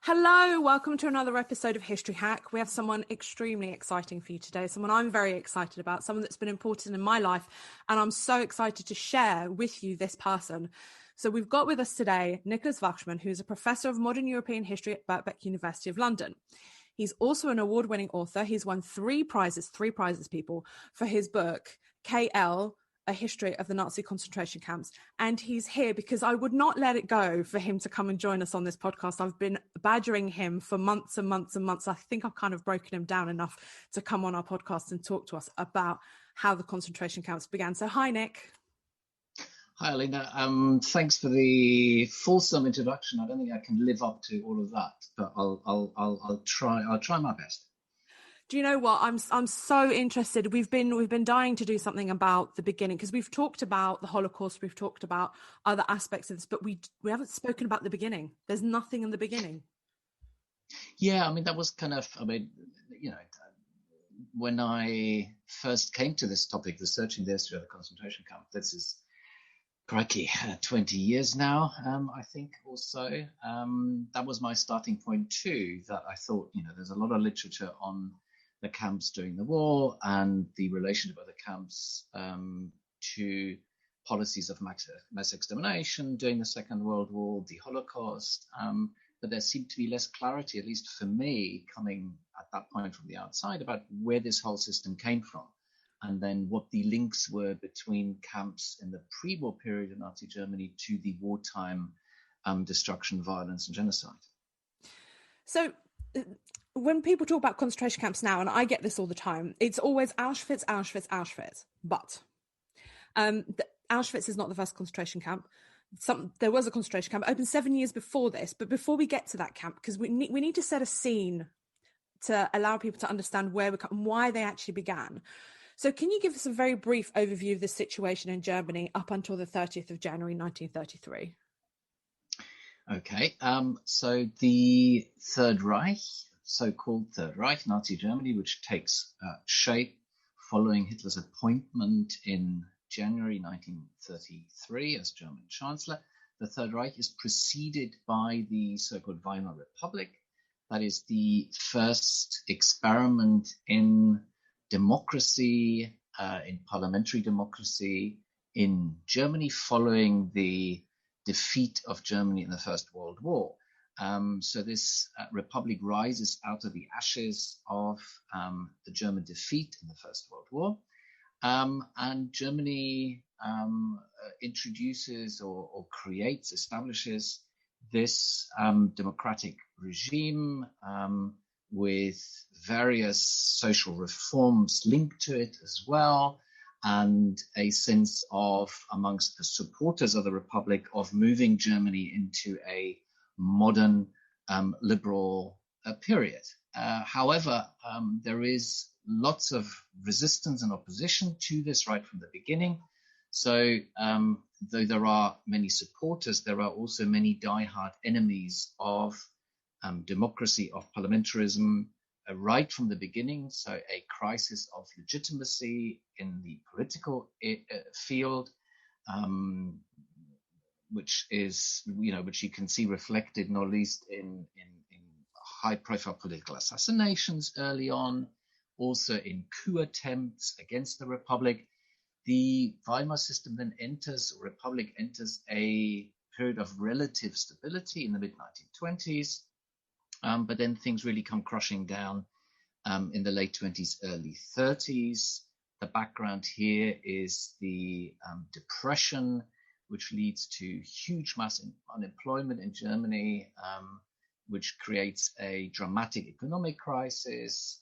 Hello, welcome to another episode of History Hack. We have someone extremely exciting for you today, someone I'm very excited about, someone that's been important in my life, and I'm so excited to share with you this person. So we've got with us today Nikolaus Wachsmann, who's a professor of modern European history at Birkbeck University of London. He's also an award-winning author. He's won three prizes, people, for his book, KL, A History of the Nazi Concentration Camps. And he's here because I would not let it go for him to come and join us on this podcast. I've been badgering him for months and months and months. I think I've kind of broken him down enough to come on our podcast and talk to us about how the concentration camps began. So hi, Nick. Hi, Alina. Thanks for the fulsome introduction. I don't think I can live up to all of that, but I'll try. I'll try my best. Do you know what? I'm so interested. We've been dying to do something about the beginning, because we've talked about the Holocaust, we've talked about other aspects of this, but we haven't spoken about the beginning. There's nothing in the beginning. Yeah, I mean, that was kind of, when I first came to this topic, researching the history of the concentration camp, this is, crikey, 20 years now, I think, or so. That was my starting point too, that I thought, there's a lot of literature on the camps during the war and the relationship of the camps to policies of mass extermination during the Second World War, the Holocaust. But there seemed to be less clarity, at least for me, coming at that point from the outside, about where this whole system came from, and then what the links were between camps in the pre-war period in Nazi Germany to the wartime destruction, violence, and genocide. So when people talk about concentration camps now, and I get this all the time, it's always Auschwitz, Auschwitz, Auschwitz. But Auschwitz is not the first concentration camp. There was a concentration camp opened 7 years before this. But before we get to that camp, because we need to set a scene to allow people to understand where we come and why they actually began. So can you give us a very brief overview of the situation in Germany up until the 30th of January 1933? Okay, so the Third Reich, so-called Third Reich, Nazi Germany, which takes shape following Hitler's appointment in January 1933 as German Chancellor. The Third Reich is preceded by the so-called Weimar Republic. That is the first experiment in democracy, in parliamentary democracy in Germany following the defeat of Germany in the First World War. So this republic rises out of the ashes of the German defeat in the First World War. And Germany introduces or establishes this democratic regime with various social reforms linked to it as well, and a sense of, amongst the supporters of the Republic, of moving Germany into a modern liberal period. However, there is lots of resistance and opposition to this right from the beginning. So though there are many supporters, there are also many diehard enemies of democracy, of parliamentarism, right from the beginning. So a crisis of legitimacy in the political field, which you can see reflected not least in high-profile political assassinations early on, also in coup attempts against the Republic. The Weimar system then Republic enters a period of relative stability in the mid-1920s. But then things really come crushing down in the late 20s, early 30s. The background here is the depression, which leads to huge mass unemployment in Germany, which creates a dramatic economic crisis,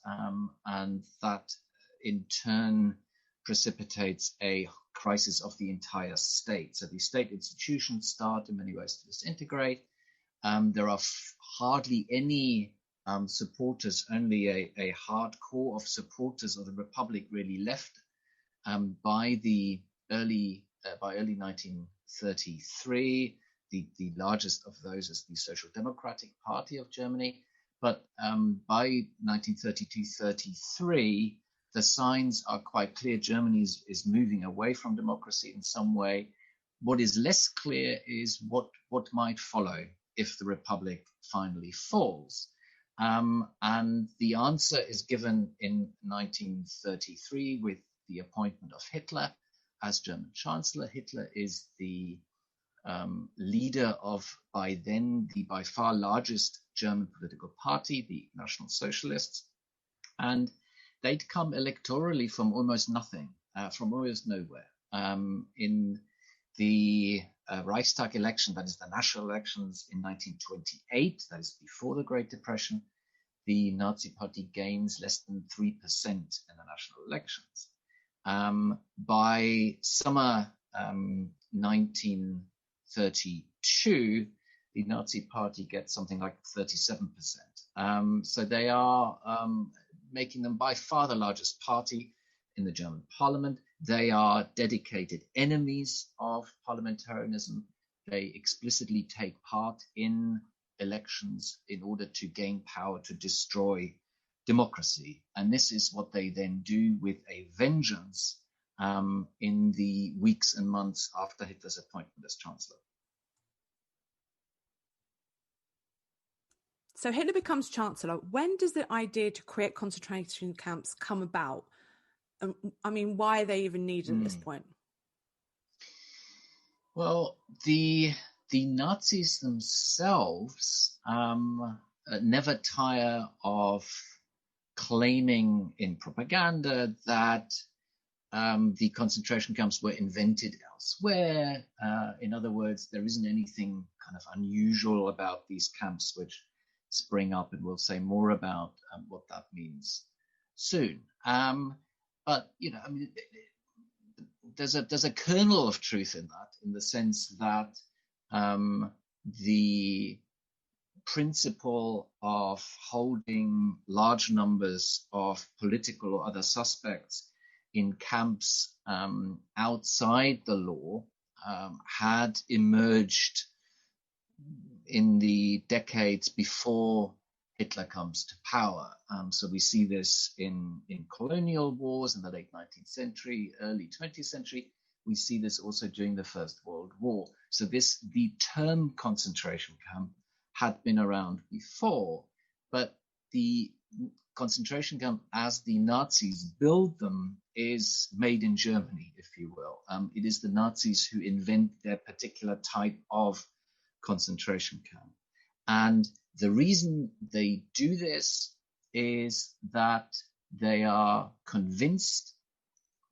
and that in turn precipitates a crisis of the entire state. So the state institutions start in many ways to disintegrate. There are hardly any supporters, only a hard core of supporters of the Republic really left by early 1933. The largest of those is the Social Democratic Party of Germany. But by 1932-33, the signs are quite clear. Germany is moving away from democracy in some way. What is less clear is what might follow if the Republic finally falls? And the answer is given in 1933 with the appointment of Hitler as German Chancellor. Hitler is the leader of, by then, the by far largest German political party, the National Socialists. And they'd come electorally from almost nothing, from almost nowhere. In the Reichstag election, that is the national elections in 1928, that is before the Great Depression, the Nazi Party gains less than 3% in the national elections. By summer 1932, the Nazi Party gets something like 37%. So they are making them by far the largest party in the German parliament. They are dedicated enemies of parliamentarianism. They explicitly take part in elections in order to gain power, to destroy democracy. And this is what they then do with a vengeance in the weeks and months after Hitler's appointment as Chancellor. So Hitler becomes Chancellor. When does the idea to create concentration camps come about? I mean, why are they even needed at this point? Well, the Nazis themselves never tire of claiming in propaganda that the concentration camps were invented elsewhere. In other words, there isn't anything kind of unusual about these camps which spring up, and we'll say more about what that means soon. But you know, I mean, there's a kernel of truth in that, in the sense that the principle of holding large numbers of political or other suspects in camps outside the law had emerged in the decades before Hitler comes to power. So we see this in colonial wars in the late 19th century, early 20th century. We see this also during the First World War. So the term concentration camp had been around before, but the concentration camp as the Nazis build them is made in Germany, if you will. It is the Nazis who invent their particular type of concentration camp. And the reason they do this is that they are convinced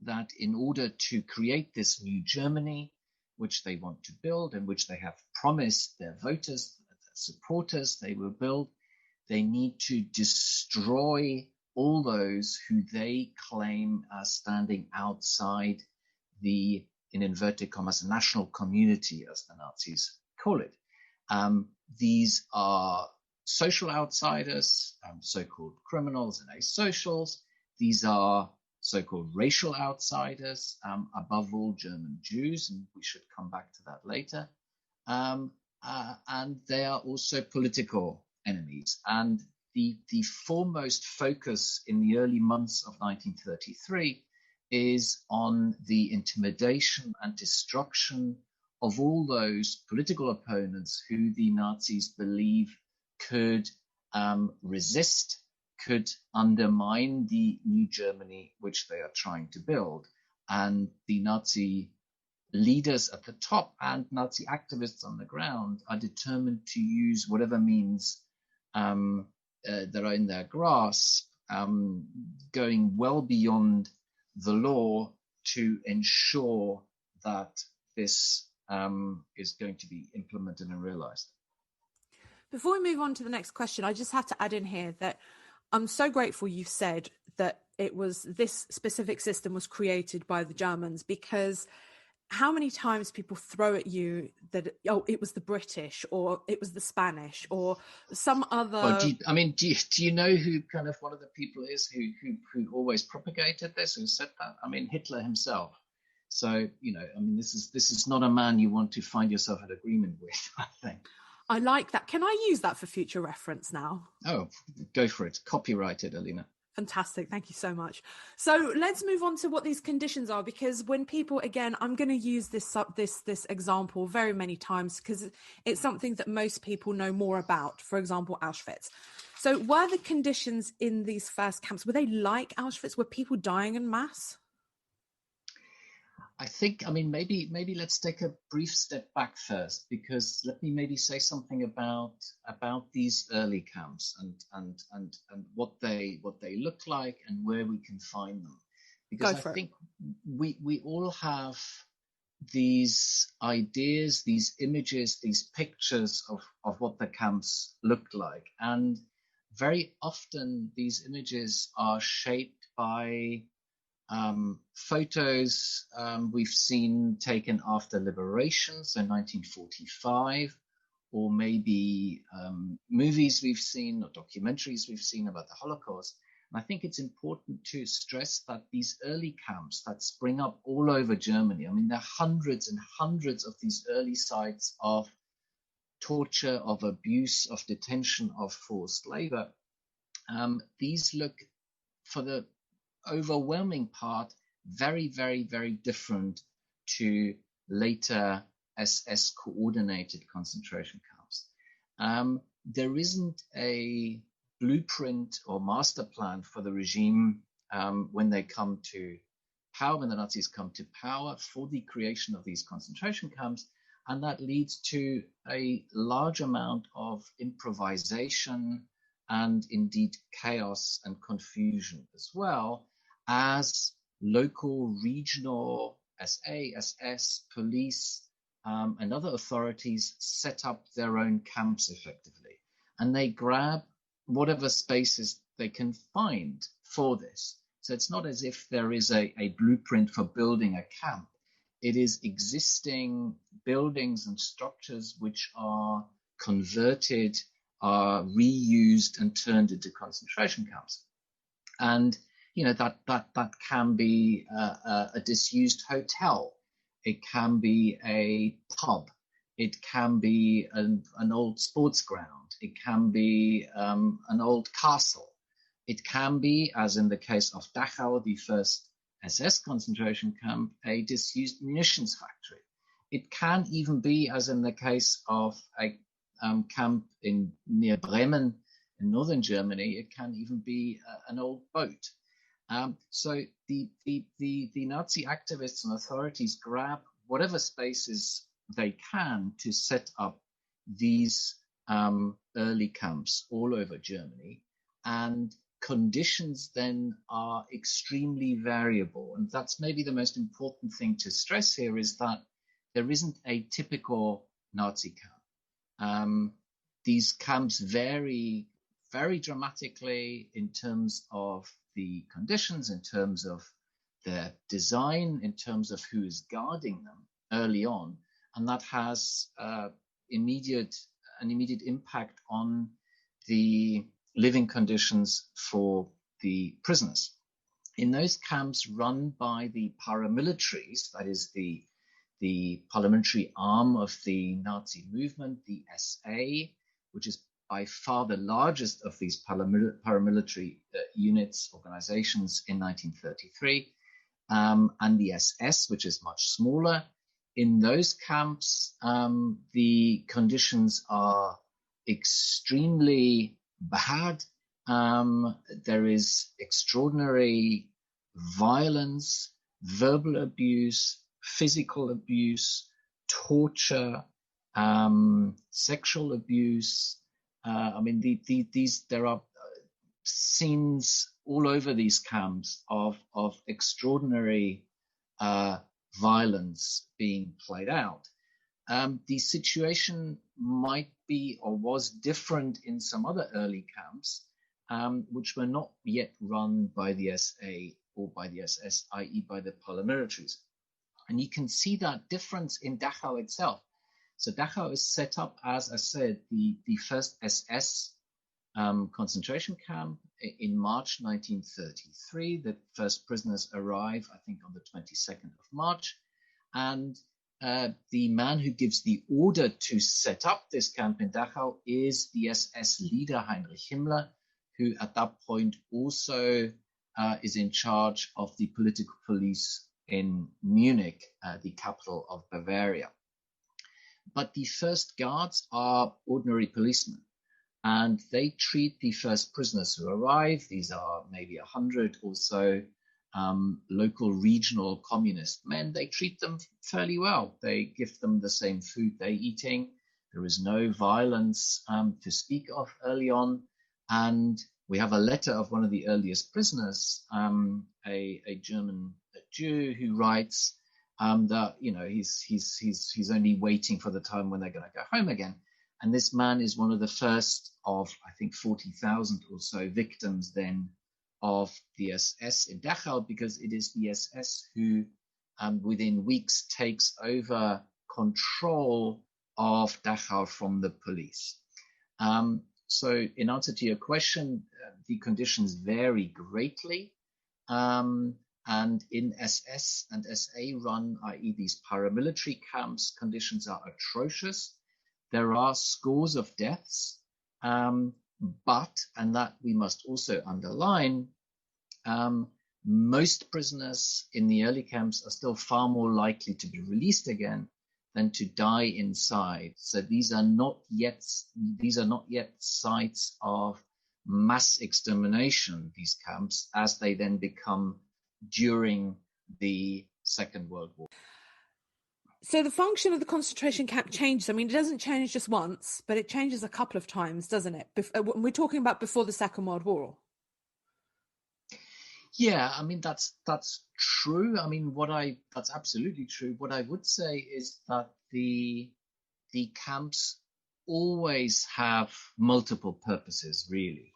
that in order to create this new Germany, which they want to build and which they have promised their voters, their supporters they will build, they need to destroy all those who they claim are standing outside the, in inverted commas, national community, as the Nazis call it. These are social outsiders, so-called criminals and asocials. These are so-called racial outsiders, above all German Jews, and we should come back to that later. And they are also political enemies. And the foremost focus in the early months of 1933 is on the intimidation and destruction of all those political opponents who the Nazis believe could resist, could undermine the new Germany which they are trying to build. And the Nazi leaders at the top and Nazi activists on the ground are determined to use whatever means that are in their grasp, going well beyond the law to ensure that this is going to be implemented and realized. Before we move on to the next question, I just have to add in here that I'm so grateful you said that it was this specific system was created by the Germans, because how many times people throw at you that, oh, it was the British or it was the Spanish or some other... Well, do you know who kind of one of the people is who always propagated this, who said that? I mean, Hitler himself. So, you know, I mean, this is not a man you want to find yourself in agreement with, I think. I like that. Can I use that for future reference now? Oh, go for it. Copyrighted, Alina. Fantastic. Thank you so much. So let's move on to what these conditions are, because when people, again, I'm going to use this example very many times because it's something that most people know more about. For example, Auschwitz. So were the conditions in these first camps, were they like Auschwitz? Were people dying en masse? I think, I mean, maybe let's take a brief step back first, because let me maybe say something about these early camps and what they look like and where we can find them, because I think we all have these ideas, these images, these pictures of what the camps looked like, and very often these images are shaped by photos we've seen taken after liberation, so 1945, or maybe movies we've seen or documentaries we've seen about the Holocaust. And I think it's important to stress that these early camps that spring up all over Germany, I mean, there are hundreds and hundreds of these early sites of torture, of abuse, of detention, of forced labor. These look, for the overwhelming part, very, very, very different to later SS coordinated concentration camps. There isn't a blueprint or master plan for the regime when they come to power, when the Nazis come to power, for the creation of these concentration camps. And that leads to a large amount of improvisation and indeed chaos and confusion, as well as local, regional SA, SS, police, and other authorities set up their own camps effectively. And they grab whatever spaces they can find for this. So it's not as if there is a blueprint for building a camp. It is existing buildings and structures which are converted, are reused and turned into concentration camps. And you know, that can be a disused hotel. It can be a pub. It can be an old sports ground. It can be an old castle. It can be, as in the case of Dachau, the first SS concentration camp, a disused munitions factory. It can even be, as in the case of a camp near Bremen in northern Germany, it can even be an old boat. So the Nazi activists and authorities grab whatever spaces they can to set up these early camps all over Germany, and conditions then are extremely variable. And that's maybe the most important thing to stress here, is that there isn't a typical Nazi camp. These camps vary very dramatically in terms of the conditions, in terms of their design, in terms of who is guarding them early on. And that has an immediate impact on the living conditions for the prisoners. In those camps run by the paramilitaries, that is the parliamentary arm of the Nazi movement, the SA, which is by far the largest of these paramilitary units, organizations in 1933, and the SS, which is much smaller. In those camps, the conditions are extremely bad. There is extraordinary violence, verbal abuse, physical abuse, torture, sexual abuse. I mean, there are scenes all over these camps of extraordinary violence being played out. The situation might be or was different in some other early camps, which were not yet run by the SA or by the SS, i.e. by the paramilitaries. And you can see that difference in Dachau itself. So Dachau is set up, as I said, the first SS concentration camp in March 1933. The first prisoners arrive, I think, on the 22nd of March. And the man who gives the order to set up this camp in Dachau is the SS leader, Heinrich Himmler, who at that point also is in charge of the political police in Munich, the capital of Bavaria. But the first guards are ordinary policemen, and they treat the first prisoners who arrive. These are maybe 100 or so local regional communist men. They treat them fairly well. They give them the same food they're eating. There is no violence to speak of early on. And we have a letter of one of the earliest prisoners, a German Jew, who writes that he's only waiting for the time when they're going to go home again. And this man is one of the first of, I think, 40,000 or so victims then of the SS in Dachau, because it is the SS who within weeks takes over control of Dachau from the police. So in answer to your question, the conditions vary greatly. And in SS and SA run, i.e. these paramilitary camps, conditions are atrocious. There are scores of deaths, but, and that we must also underline, most prisoners in the early camps are still far more likely to be released again than to die inside. So these are not yet sites of mass extermination, these camps, as they then become during the Second World War. So the function of the concentration camp changes. I mean, it doesn't change just once, but it changes a couple of times, doesn't it? We're talking about before the Second World War. Yeah, I mean, that's true. I mean, that's absolutely true. What I would say is that the camps always have multiple purposes, really.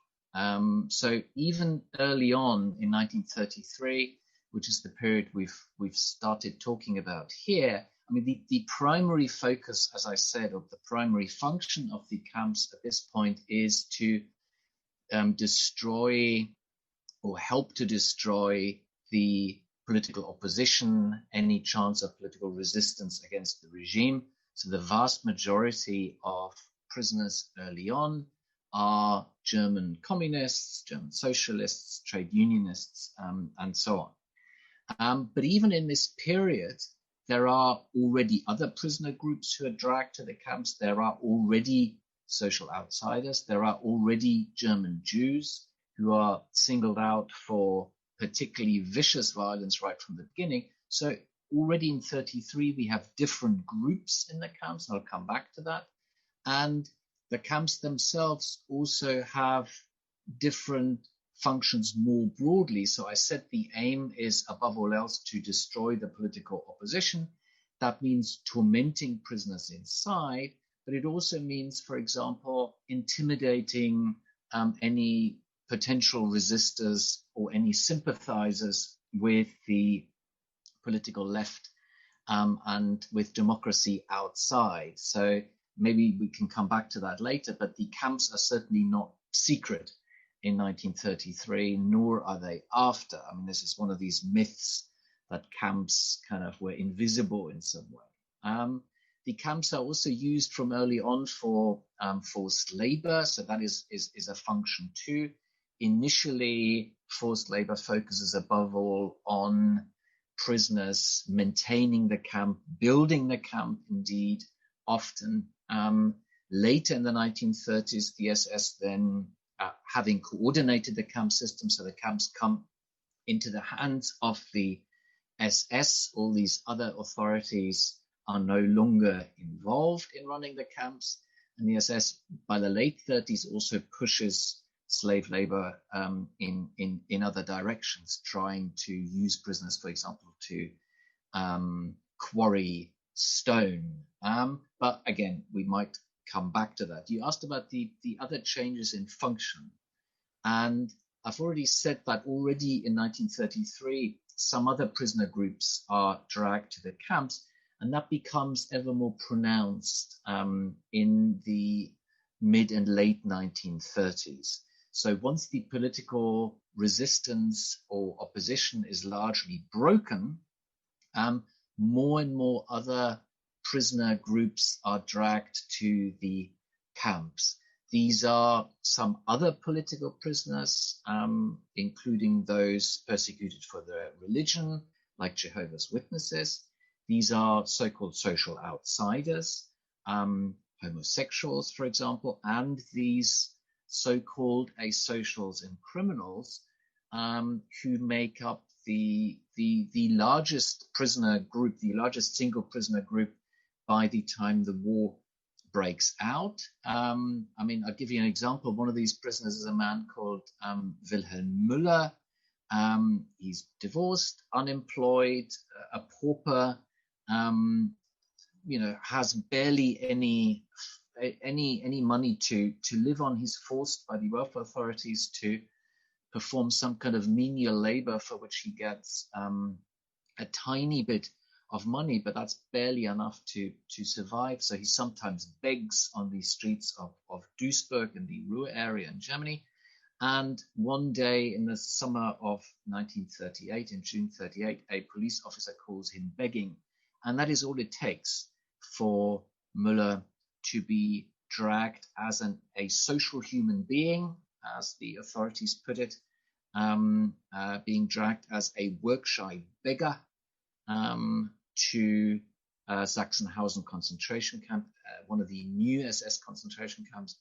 So even early on in 1933, which is the period we've started talking about here, I mean, the primary focus, as I said, of the primary function of the camps at this point is to destroy or help to destroy the political opposition, any chance of political resistance against the regime. So the vast majority of prisoners early on are German communists, German socialists, trade unionists, and so on. But even in this period, there are already other prisoner groups who are dragged to the camps. There are already social outsiders. There are already German Jews who are singled out for particularly vicious violence right from the beginning. So already in 1933, we have different groups in the camps. I'll come back to that. And the camps themselves also have different functions more broadly. So I said the aim is, above all else, to destroy the political opposition. That means tormenting prisoners inside, but it also means, for example, intimidating any potential resistors or any sympathizers with the political left and with democracy outside. So maybe we can come back to that later, but the camps are certainly not secret in 1933, nor are they after. I mean, this is one of these myths that camps kind of were invisible in some way. The camps are also used from early on for forced labor, so that is a function too. Initially, forced labor focuses above all on prisoners maintaining the camp, building the camp, indeed, often. Later in the 1930s, the SS then, having coordinated the camp system, so the camps come into the hands of the SS, all these other authorities are no longer involved in running the camps, and the SS, by the late 30s, also pushes slave labor in other directions, trying to use prisoners, for example, to quarry stone. But again, we might come back to that. You asked about the other changes in function, and I've already said that already in 1933, some other prisoner groups are dragged to the camps, and that becomes ever more pronounced in the mid and late 1930s. So once the political resistance or opposition is largely broken, more and more other prisoner groups are dragged to the camps. These are some other political prisoners, including those persecuted for their religion, like Jehovah's Witnesses. These are so-called social outsiders, homosexuals, for example, and these so-called asocials and criminals, who make up the largest prisoner group, the largest single prisoner group by the time the war breaks out. I'll give you an example. One of these prisoners is a man called Wilhelm Müller. He's divorced, unemployed, a pauper, has barely any money to live on. He's forced by the welfare authorities to perform some kind of menial labor for which he gets a tiny bit of money, but that's barely enough to survive. So he sometimes begs on the streets of Duisburg in the Ruhr area in Germany. And one day in the summer of 1938, in June 38, a police officer calls him begging. And that is all it takes for Müller to be dragged as a social human being, as the authorities put it, being dragged as a work-shy beggar to Sachsenhausen concentration camp, one of the new SS concentration camps.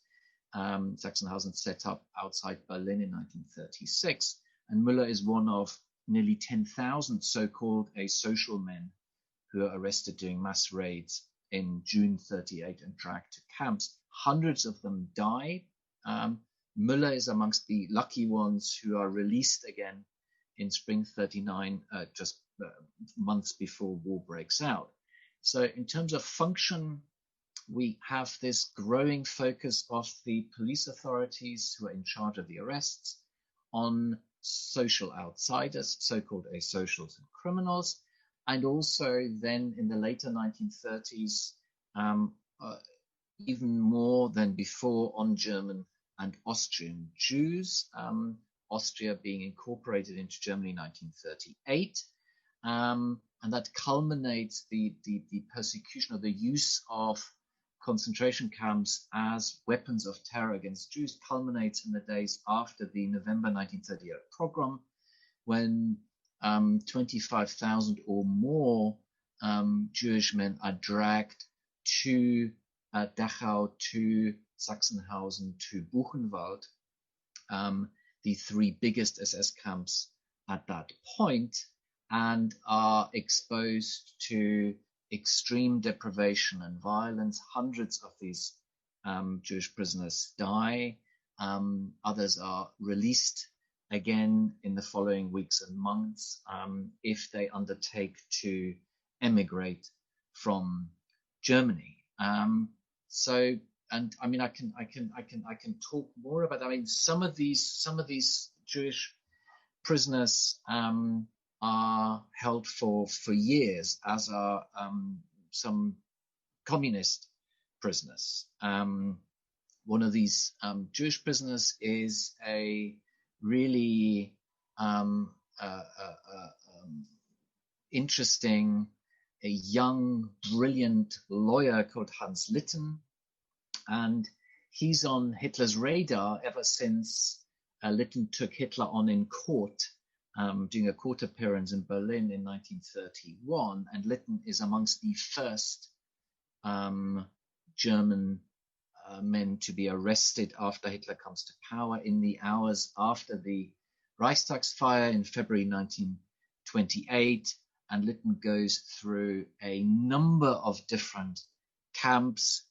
Sachsenhausen set up outside Berlin in 1936. And Müller is one of nearly 10,000 so-called asocial men who are arrested during mass raids in June 38 and dragged to camps. Hundreds of them died. Müller is amongst the lucky ones who are released again in spring 39, just months before war breaks out. So in terms of function, we have this growing focus of the police authorities who are in charge of the arrests on social outsiders, so-called asocials and criminals, and also then in the later 1930s, even more than before, on German and Austrian Jews, Austria being incorporated into Germany in 1938. And that culminates the persecution or the use of concentration camps as weapons of terror against Jews culminates in the days after the November 1938 pogrom, when 25,000 or more Jewish men are dragged to Dachau, to Sachsenhausen, to Buchenwald, the three biggest SS camps at that point, and are exposed to extreme deprivation and violence. Hundreds of these Jewish prisoners die. Others are released again in the following weeks and months if they undertake to emigrate from Germany. And I mean, I can talk more about that. I mean, some of these Jewish prisoners are held for years, as are some communist prisoners. One of these Jewish prisoners is a really interesting, a young, brilliant lawyer called Hans Litten. And he's on Hitler's radar ever since Litten took Hitler on in court, doing a court appearance in Berlin in 1931. And Litten is amongst the first German men to be arrested after Hitler comes to power, in the hours after the Reichstagsfire in February 1928. And Litten goes through a number of different camps.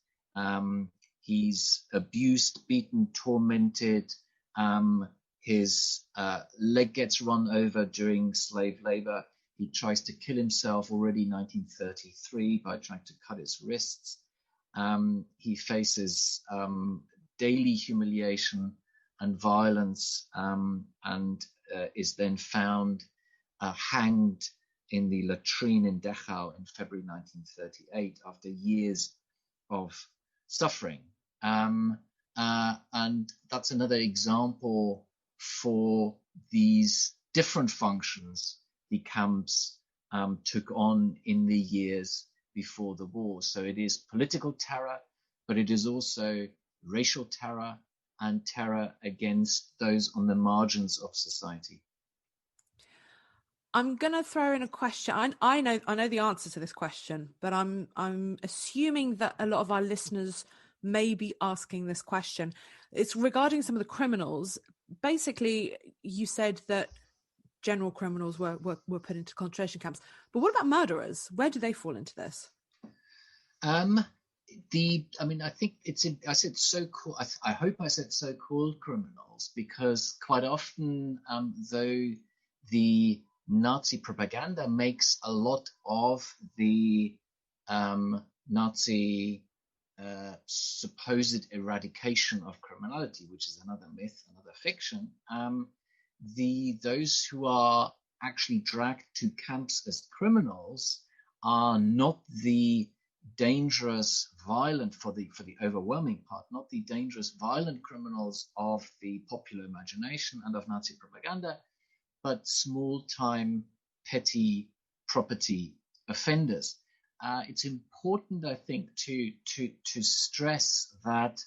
He's abused, beaten, tormented. His leg gets run over during slave labor. He tries to kill himself already in 1933 by trying to cut his wrists. He faces daily humiliation and violence, and is then found hanged in the latrine in Dachau in February 1938 after years of suffering. And that's another example for these different functions the camps took on in the years before the war. So it is political terror, but it is also racial terror, and terror against those on the margins of society. I'm going to throw in a question. I know the answer to this question, but I'm assuming that a lot of our listeners may be asking this question. It's regarding some of the criminals. Basically, you said that general criminals were put into concentration camps, but what about murderers? Where do they fall into this? I think I said so-called, I hope I said so-called criminals, because quite often, though the Nazi propaganda makes a lot of the Nazi supposed eradication of criminality, which is another myth, another fiction, those who are actually dragged to camps as criminals are not the dangerous, violent, for the overwhelming part, not the dangerous, violent criminals of the popular imagination and of Nazi propaganda, but small-time, petty property offenders. It's important, I think, to stress that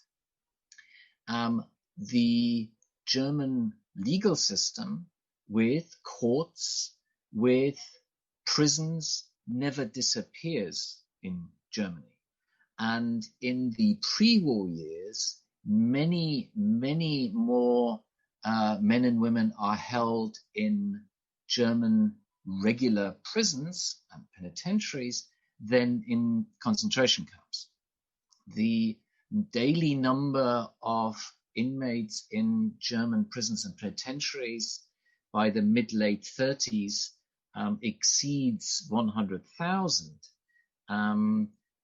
the German legal system, with courts, with prisons, never disappears in Germany. And in the pre-war years, many more men and women are held in German regular prisons and penitentiaries than in concentration camps. The daily number of inmates in German prisons and penitentiaries by the mid-late 30s exceeds 100,000,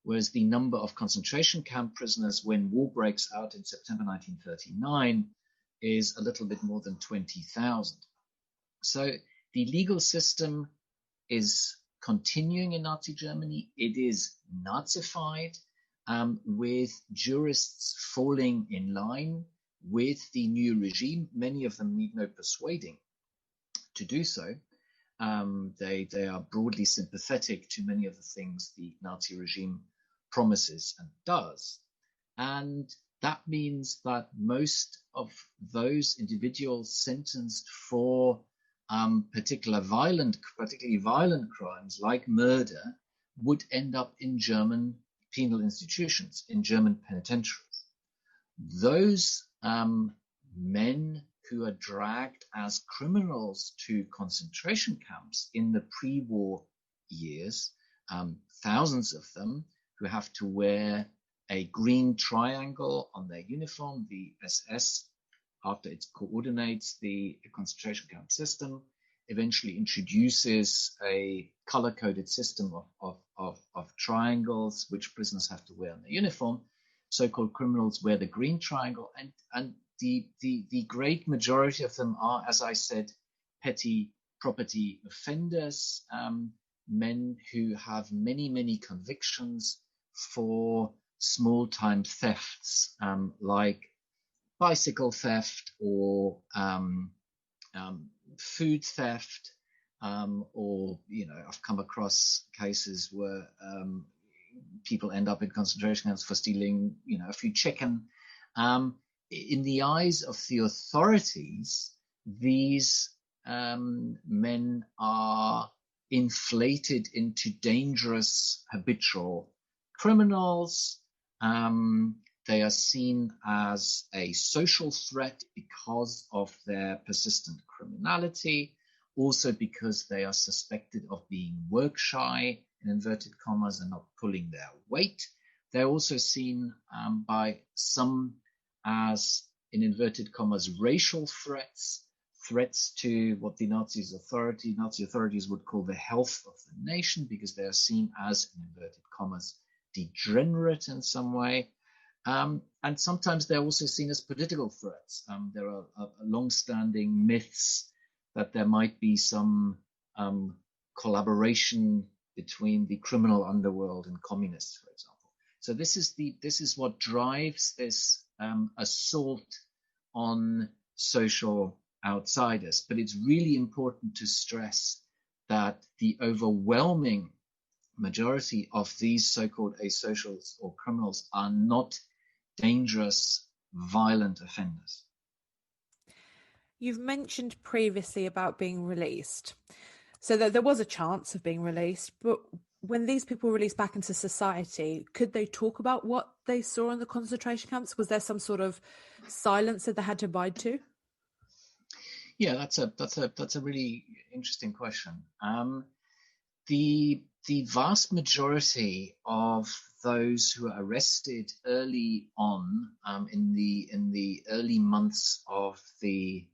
whereas the number of concentration camp prisoners when war breaks out in September 1939 is a little bit more than 20,000. So the legal system is continuing in Nazi Germany. It is Nazified, with jurists falling in line with the new regime. Many of them need no persuading to do so. They are broadly sympathetic to many of the things the Nazi regime promises and does. And that means that most of those individuals sentenced for particularly violent crimes like murder would end up in German penal institutions, in German penitentiaries. Those men who are dragged as criminals to concentration camps in the pre-war years, thousands of them who have to wear a green triangle on their uniform. The SS, after it coordinates the concentration camp system, eventually introduces a color-coded system of triangles which prisoners have to wear on their uniform. So-called criminals wear the green triangle, and the great majority of them are, as I said, petty property offenders, men who have many convictions for small-time thefts, like bicycle theft or food theft, or I've come across cases where people end up in concentration camps for stealing a few chicken. In the eyes of the authorities, these men are inflated into dangerous habitual criminals. They are seen as a social threat because of their persistent criminality, also because they are suspected of being work shy, in inverted commas, and not pulling their weight. They're also seen by some as, in inverted commas, racial threats to what the Nazi authorities would call the health of the nation, because they are seen as, in inverted commas, degenerate in some way. And sometimes they're also seen as political threats. There are long-standing myths that there might be some collaboration between the criminal underworld and communists, for example. So this is what drives this assault on social outsiders. But it's really important to stress that the overwhelming majority of these so-called asocials or criminals are not dangerous, violent offenders. You've mentioned previously about being released, so that there was a chance of being released, but when these people were released back into society, could they talk about what they saw in the concentration camps? Was there some sort of silence that they had to abide to? Yeah, that's a really interesting question. The vast majority of those who were arrested early on in the early months of the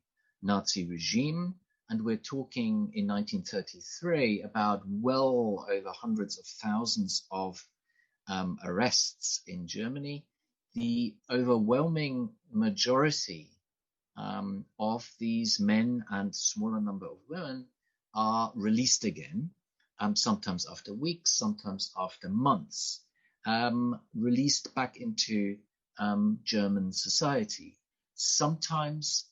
Nazi regime, and we're talking in 1933 about well over hundreds of thousands of arrests in Germany. The overwhelming majority of these men and smaller number of women are released again, sometimes after weeks, sometimes after months, released back into German society. Sometimes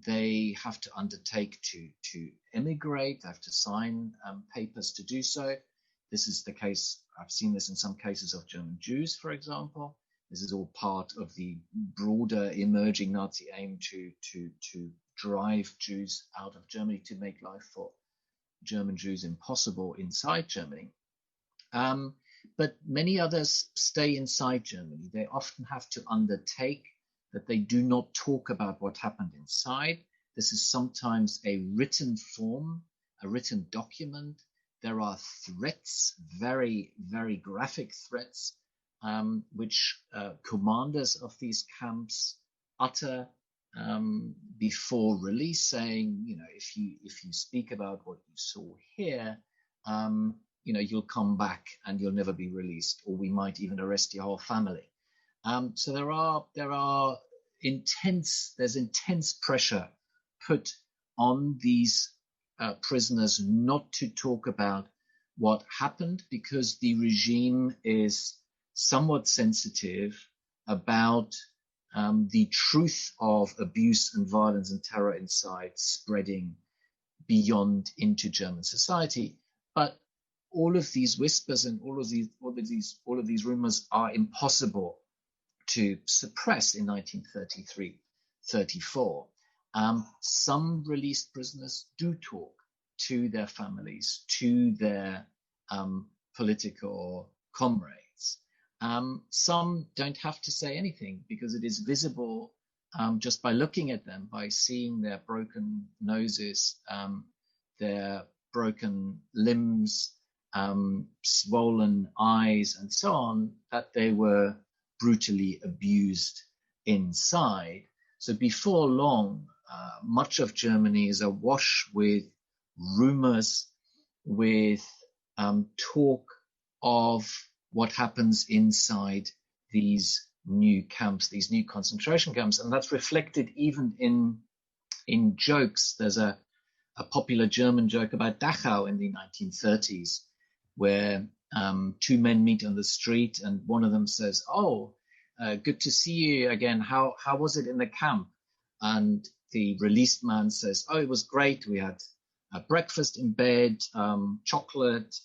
they have to undertake to emigrate, they have to sign papers to do so. This is the case, I've seen this in some cases of German Jews, for example. This is all part of the broader emerging Nazi aim to drive Jews out of Germany, to make life for German Jews impossible inside Germany. But many others stay inside Germany. They often have to undertake that they do not talk about what happened inside. This is sometimes a written form, a written document. There are threats, very, very graphic threats, which commanders of these camps utter before release, saying, if you speak about what you saw here, you'll come back and you'll never be released, or we might even arrest your whole family. So there's intense pressure put on these prisoners not to talk about what happened, because the regime is somewhat sensitive about the truth of abuse and violence and terror inside spreading beyond into German society. But all of these whispers and all of these rumors are impossible to suppress in 1933-34. Some released prisoners do talk to their families, to their political comrades. Some don't have to say anything, because it is visible just by looking at them, by seeing their broken noses, their broken limbs, swollen eyes, and so on, that they were brutally abused inside. So before long, much of Germany is awash with rumors, with talk of what happens inside these new camps, these new concentration camps. And that's reflected even in jokes. There's a popular German joke about Dachau in the 1930s, where two men meet on the street and one of them says, good to see you again. How was it in the camp? And the released man says, it was great. We had breakfast in bed, chocolate,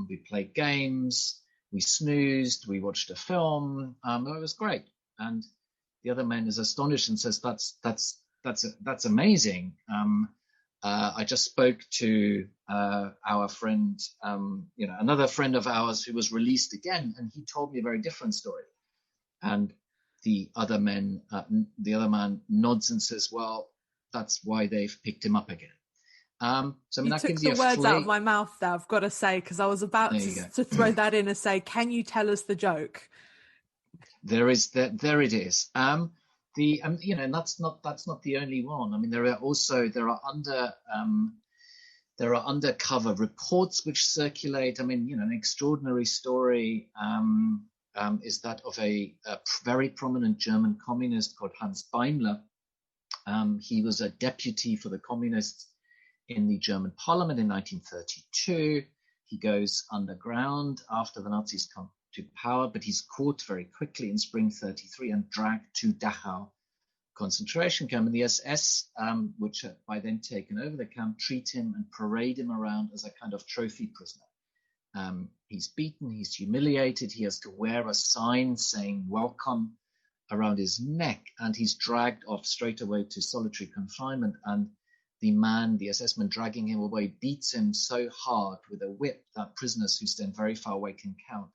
we played games, we snoozed, we watched a film. It was great. And the other man is astonished and says, that's amazing. I just spoke to our friend, another friend of ours who was released again, and he told me a very different story. And the other man nods and says, well, that's why they've picked him up again. So you that took the words out of my mouth there, I've got to say, because I was about to throw that in and say, can you tell us the joke? There it is. And that's not the only one. I mean, there are undercover reports which circulate. I mean, an extraordinary story is that of a very prominent German communist called Hans Beimler. He was a deputy for the communists in the German parliament in 1932. He goes underground after the Nazis come to power, but he's caught very quickly in spring 33 and dragged to Dachau concentration camp. And the SS, which had by then taken over the camp, treat him and parade him around as a kind of trophy prisoner. He's beaten, he's humiliated, he has to wear a sign saying welcome around his neck, and he's dragged off straight away to solitary confinement. And the SS man dragging him away, beats him so hard with a whip that prisoners who stand very far away can count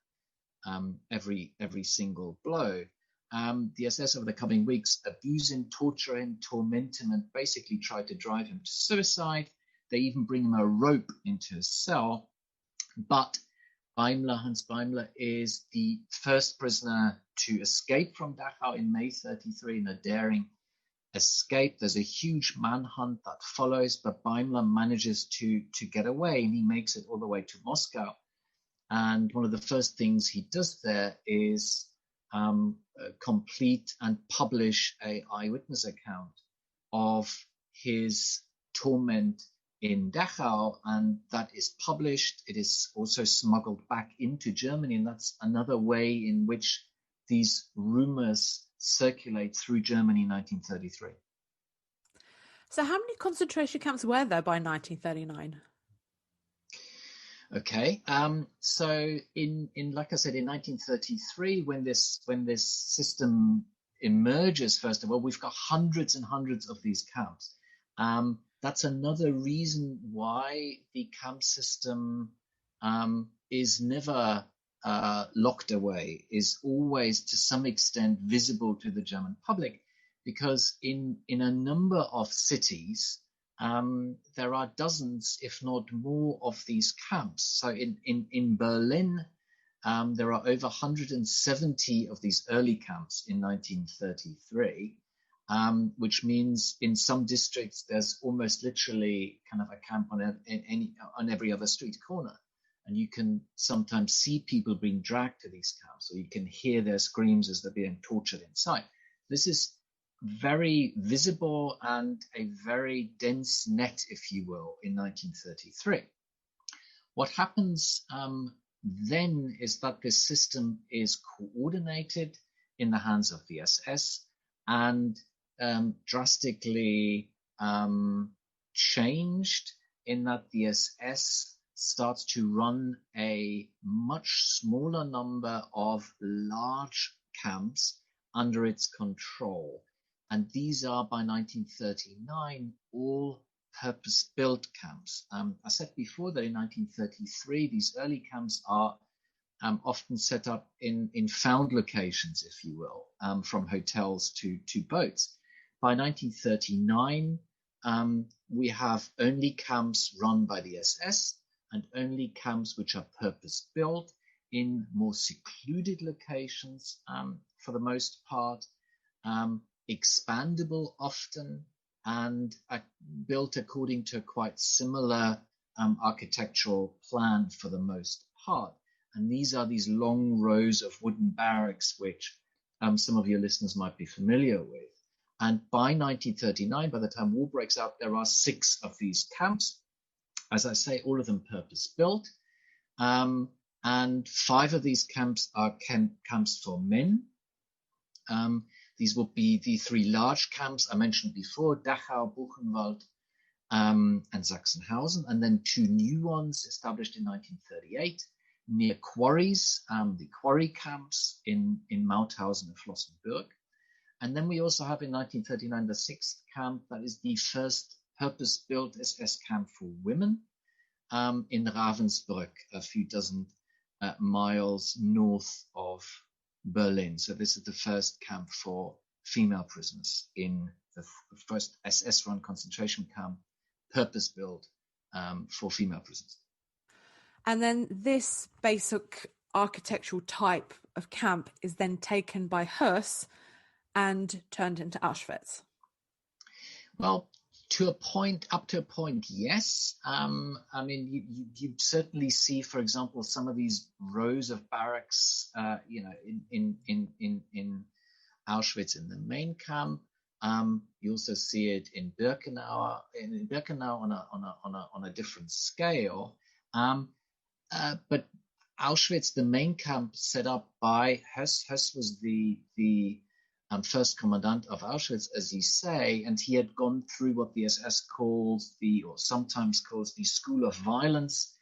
every single blow. The SS over the coming weeks abuse him, torture him, torment him, and basically try to drive him to suicide. They even bring him a rope into his cell. But Hans Beimler is the first prisoner to escape from Dachau in May 1933 in a daring escape. There's a huge manhunt that follows, but Beimler manages to get away, and he makes it all the way to Moscow. And one of the first things he does there is complete and publish an eyewitness account of his torment in Dachau, and that is published. It is also smuggled back into Germany, and that's another way in which these rumors circulate through Germany in 1933. So how many concentration camps were there by 1939? Okay, so in like I said, in 1933, when this system emerges, first of all, we've got hundreds and hundreds of these camps. That's another reason why the camp system is never locked away, is always to some extent visible to the German public, because in a number of cities, there are dozens, if not more, of these camps. So in Berlin, there are over 170 of these early camps in 1933, which means in some districts there's almost literally kind of a camp on every other street corner. And you can sometimes see people being dragged to these camps, or you can hear their screams as they're being tortured inside. This is very visible and a very dense net, if you will, in 1933. What happens then is that this system is coordinated in the hands of the SS and drastically changed, in that the SS starts to run a much smaller number of large camps under its control. And these are, by 1939, all purpose-built camps. I said before that in 1933, these early camps are often set up in found locations, if you will, from hotels to boats. By 1939, we have only camps run by the SS and only camps which are purpose-built in more secluded locations, for the most part, expandable often, and built according to a quite similar architectural plan for the most part. And these are these long rows of wooden barracks, which some of your listeners might be familiar with. And by 1939, by the time war breaks out, there are 6 of these camps. As I say, all of them purpose-built. And 5 of these camps are camps for men. These will be the 3 large camps I mentioned before, Dachau, Buchenwald, and Sachsenhausen, and then 2 new ones established in 1938 near quarries, the quarry camps in Mauthausen and Flossenbürg. And then we also have in 1939 the 6th camp, that is the first purpose-built SS camp for women in Ravensbrück, a few dozen miles north of Berlin. So this is the first camp for female prisoners in the first SS-run concentration camp, purpose-built for female prisoners. And then this basic architectural type of camp is then taken by Höss and turned into Auschwitz. Well, up to a point, yes. I mean, you certainly see, for example, some of these rows of barracks, in Auschwitz in the main camp. You also see it in Birkenau, on a different scale. But Auschwitz, the main camp set up by Höss. Höss was the first commandant of Auschwitz, as you say, and he had gone through what the SS calls sometimes calls the School of Violence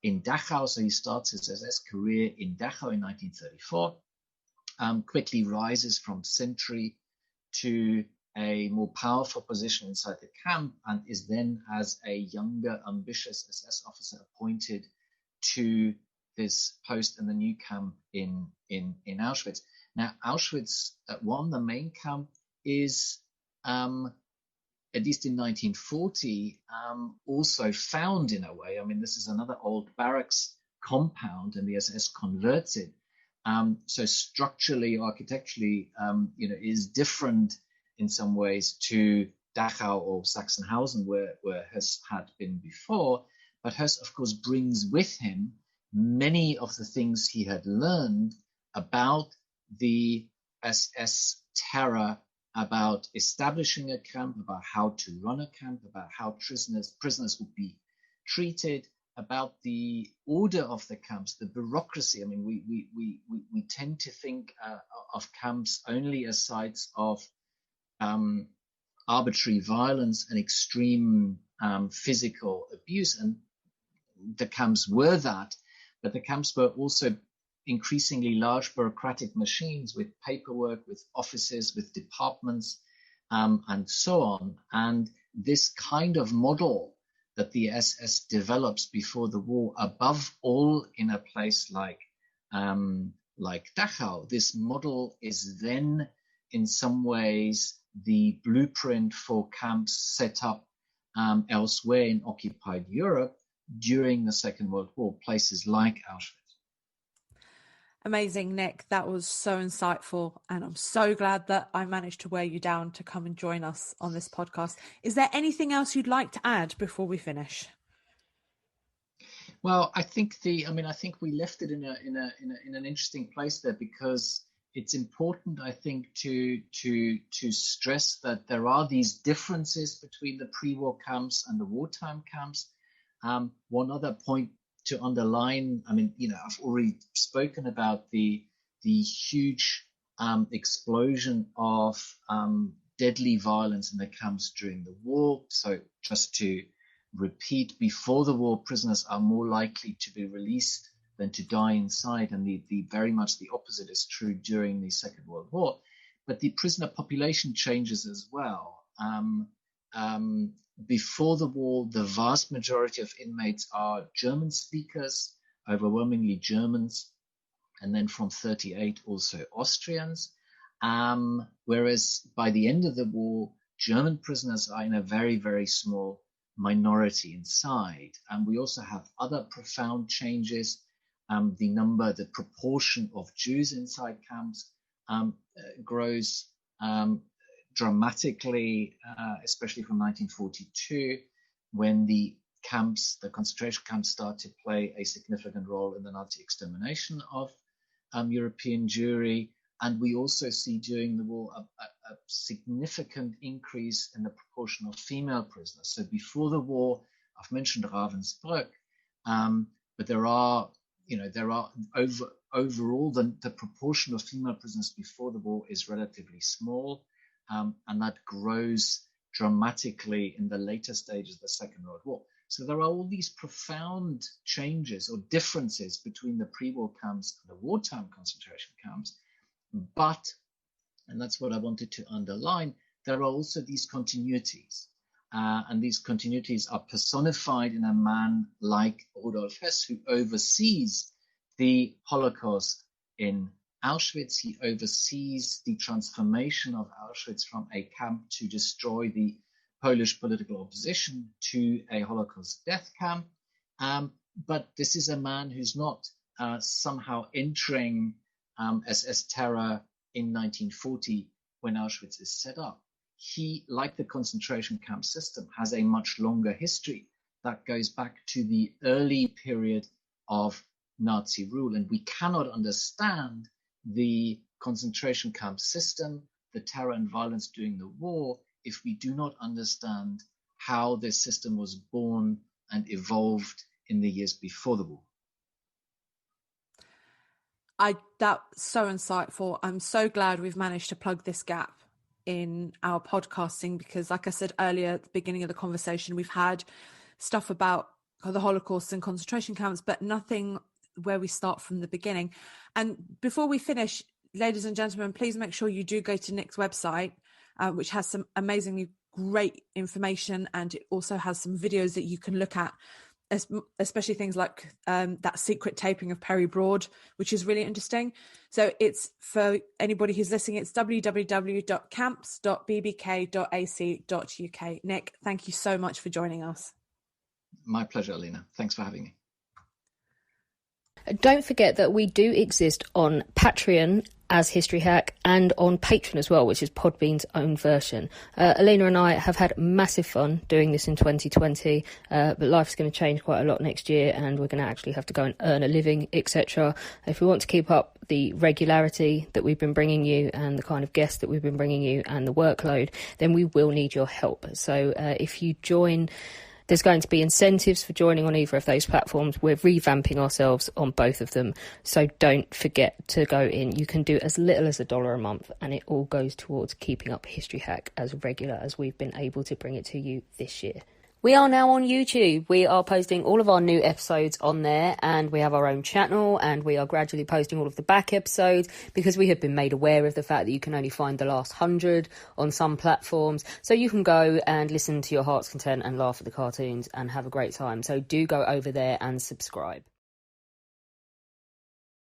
in Dachau. So he starts his SS career in Dachau in 1934, quickly rises from sentry to a more powerful position inside the camp, and is then, as a younger, ambitious SS officer, appointed to this post in the new camp in Auschwitz. Now, Auschwitz, the main camp, is, at least in 1940, also found in a way. I mean, this is another old barracks compound, and the SS converts it. So structurally, architecturally, is different in some ways to Dachau or Sachsenhausen, where Höss had been before. But Höss, of course, brings with him many of the things he had learned about the SS terror, about establishing a camp, about how to run a camp, about how prisoners would be treated, about the order of the camps, the bureaucracy. I mean, we tend to think of camps only as sites of arbitrary violence and extreme physical abuse, and the camps were that, but the camps were also increasingly large bureaucratic machines with paperwork, with offices, with departments, and so on. And this kind of model that the SS develops before the war, above all in a place like Dachau, this model is then in some ways the blueprint for camps set up elsewhere in occupied Europe during the Second World War, places like Auschwitz. Amazing, Nick. That was so insightful. And I'm so glad that I managed to wear you down to come and join us on this podcast. Is there anything else you'd like to add before we finish? Well, I think we left it in an interesting place there, because it's important, I think, to stress that there are these differences between the pre-war camps and the wartime camps. One other point to underline, I've already spoken about the huge explosion of deadly violence in the camps during the war. So just to repeat, before the war, prisoners are more likely to be released than to die inside, and the very much the opposite is true during the Second World War. But the prisoner population changes as well. Before the war, the vast majority of inmates are German speakers, overwhelmingly Germans, and then from 1938 also Austrians. Whereas by the end of the war, German prisoners are in a very, very small minority inside. And we also have other profound changes. The proportion of Jews inside camps grows dramatically, especially from 1942, when the concentration camps start to play a significant role in the Nazi extermination of European Jewry. And we also see during the war a significant increase in the proportion of female prisoners. So before the war, I've mentioned Ravensbrück, but there are overall the proportion of female prisoners before the war is relatively small. And that grows dramatically in the later stages of the Second World War. So there are all these profound changes or differences between the pre-war camps and the wartime concentration camps. But, and that's what I wanted to underline, there are also these continuities. And these continuities are personified in a man like Rudolf Höss, who oversees the Holocaust in Auschwitz. He oversees the transformation of Auschwitz from a camp to destroy the Polish political opposition to a Holocaust death camp. But this is a man who's not somehow entering SS terror in 1940 when Auschwitz is set up. He, like the concentration camp system, has a much longer history that goes back to the early period of Nazi rule. And we cannot understand the concentration camp system, the terror and violence during the war, if we do not understand how this system was born and evolved in the years before the war. That's so insightful. I'm so glad we've managed to plug this gap in our podcasting, because like I said earlier at the beginning of the conversation, we've had stuff about the Holocaust and concentration camps, but nothing where we start from the beginning. And before we finish, ladies and gentlemen, please make sure you do go to Nick's website, which has some amazingly great information, and it also has some videos that you can look at, especially things like that secret taping of Perry Broad, which is really interesting. So it's, for anybody who's listening, it's www.camps.bbk.ac.uk. Nick, thank you so much for joining us. My pleasure, Alina. Thanks for having me. Don't forget that we do exist on Patreon as History Hack, and on Patreon as well, which is Podbean's own version. Alina and I have had massive fun doing this in 2020, but life's going to change quite a lot next year, and we're going to actually have to go and earn a living, etc. If we want to keep up the regularity that we've been bringing you, and the kind of guests that we've been bringing you, and the workload, then we will need your help. So if you join, there's going to be incentives for joining on either of those platforms. We're revamping ourselves on both of them, so don't forget to go in. You can do as little as $1 a month, and it all goes towards keeping up History Hack as regular as we've been able to bring it to you this year. We are now on YouTube. We are posting all of our new episodes on there, and we have our own channel, and we are gradually posting all of the back episodes because we have been made aware of the fact that you can only find the last 100 on some platforms. So you can go and listen to your heart's content and laugh at the cartoons and have a great time. So do go over there and subscribe.